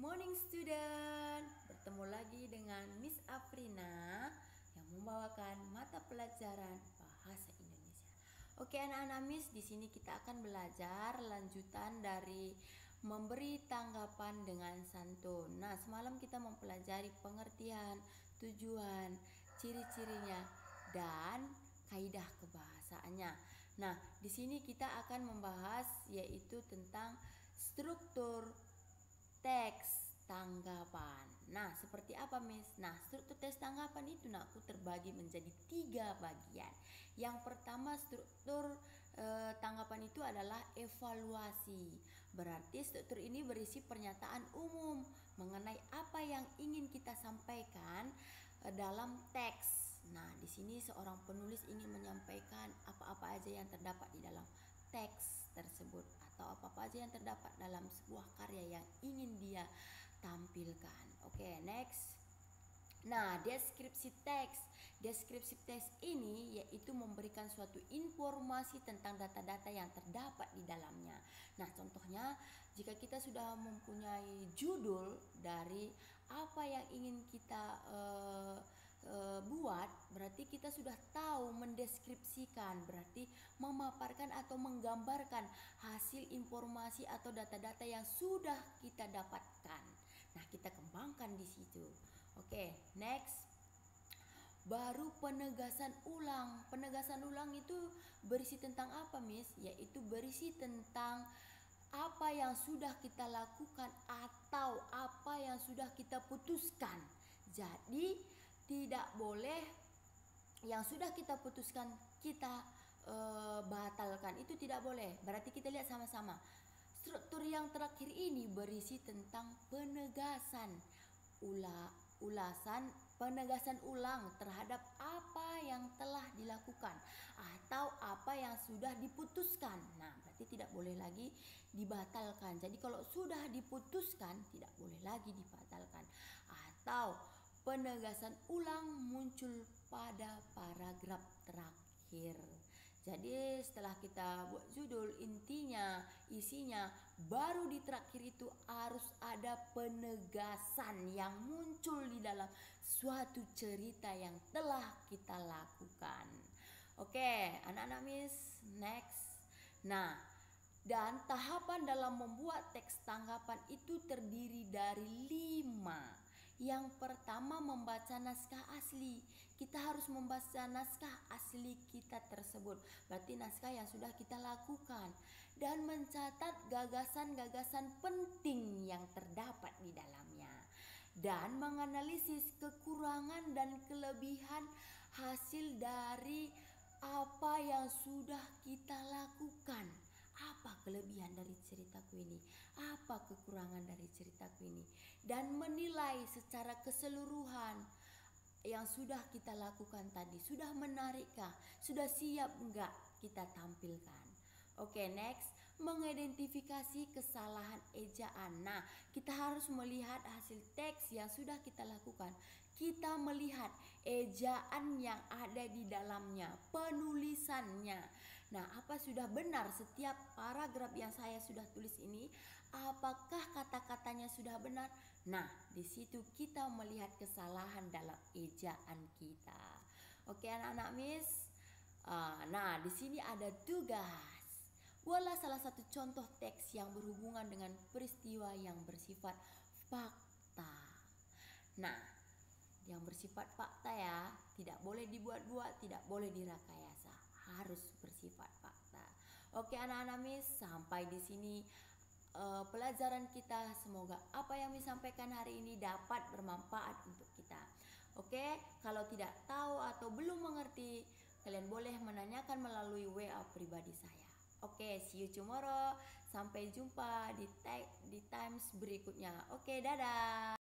morning student, bertemu lagi dengan Miss Afrina yang membawakan mata pelajaran bahasa Indonesia. Oke anak-anak Miss, di sini kita akan belajar lanjutan dari memberi tanggapan dengan santun. Nah, semalam kita mempelajari pengertian, tujuan, ciri-cirinya dan kaidah kebahasaannya. Nah, di sini kita akan membahas yaitu tentang struktur teks tanggapan. Nah, seperti apa, Miss? Nah, struktur teks tanggapan itu aku terbagi menjadi 3 bagian. Yang pertama, struktur tanggapan itu adalah evaluasi. Berarti struktur ini berisi pernyataan umum mengenai apa yang ingin kita sampaikan dalam teks. Nah, di sini seorang penulis ingin menyampaikan apa-apa aja yang terdapat di dalam teks tersebut atau apa-apa aja yang terdapat dalam sebuah karya yang ingin dia tampilkan. Oke, next. Nah, deskripsi teks. Deskripsi teks ini yaitu memberikan suatu informasi tentang data-data yang terdapat di dalamnya. Nah, contohnya jika kita sudah mempunyai judul dari apa yang ingin kita buat, berarti kita sudah tahu mendeskripsikan, berarti memaparkan atau menggambarkan hasil informasi atau data-data yang sudah kita dapatkan. Nah, kita kembangkan di situ. Oke, next. Baru penegasan ulang. Penegasan ulang itu berisi tentang apa, Miss? Yaitu berisi tentang apa yang sudah kita lakukan atau apa yang sudah kita putuskan. Jadi tidak boleh yang sudah kita putuskan kita batalkan, itu tidak boleh. Berarti kita lihat sama-sama. Struktur yang terakhir ini berisi tentang penegasan penegasan ulang terhadap apa yang telah dilakukan atau apa yang sudah diputuskan. Nah, berarti tidak boleh lagi dibatalkan. Jadi kalau sudah diputuskan tidak boleh lagi dibatalkan. Atau penegasan ulang muncul pada paragraf terakhir. Jadi setelah kita buat judul, intinya, isinya, baru di terakhir itu harus ada penegasan yang muncul di dalam suatu cerita yang telah kita lakukan. Oke, anak-anak Miss, next. Nah, dan tahapan dalam membuat teks tanggapan itu terdiri dari 5. Yang pertama, membaca naskah asli. Kita harus membaca naskah asli kita tersebut. Berarti naskah yang sudah kita lakukan. Dan mencatat gagasan-gagasan penting yang terdapat di dalamnya. Dan menganalisis kekurangan dan kelebihan hasil dari apa yang sudah kita lakukan. Apa kelebihan dari ceritaku ini? Apa kekurangan dari ceritaku ini? Dan menilai secara keseluruhan yang sudah kita lakukan tadi. Sudah menarikkah? Sudah siap enggak kita tampilkan? Oke, next. Mengidentifikasi kesalahan ejaan. Nah, kita harus melihat hasil teks yang sudah kita lakukan. Kita melihat ejaan yang ada di dalamnya, penulisannya. Nah, apa sudah benar setiap paragraf yang saya sudah tulis ini? Apakah kata-katanya sudah benar? Nah, di situ kita melihat kesalahan dalam ejaan kita. Oke, anak-anak Miss. Nah, di sini ada tugas. Buatlah salah satu contoh teks yang berhubungan dengan peristiwa yang bersifat fakta. Nah, yang bersifat fakta ya, tidak boleh dibuat-buat, tidak boleh direkayasa, harus bersifat fakta. Oke anak-anak Miss, sampai di sini pelajaran kita. Semoga apa yang disampaikan hari ini dapat bermanfaat untuk kita. Oke, kalau tidak tahu atau belum mengerti, kalian boleh menanyakan melalui WA pribadi saya. Oke, see you tomorrow. Sampai jumpa di times berikutnya. Oke, dadah.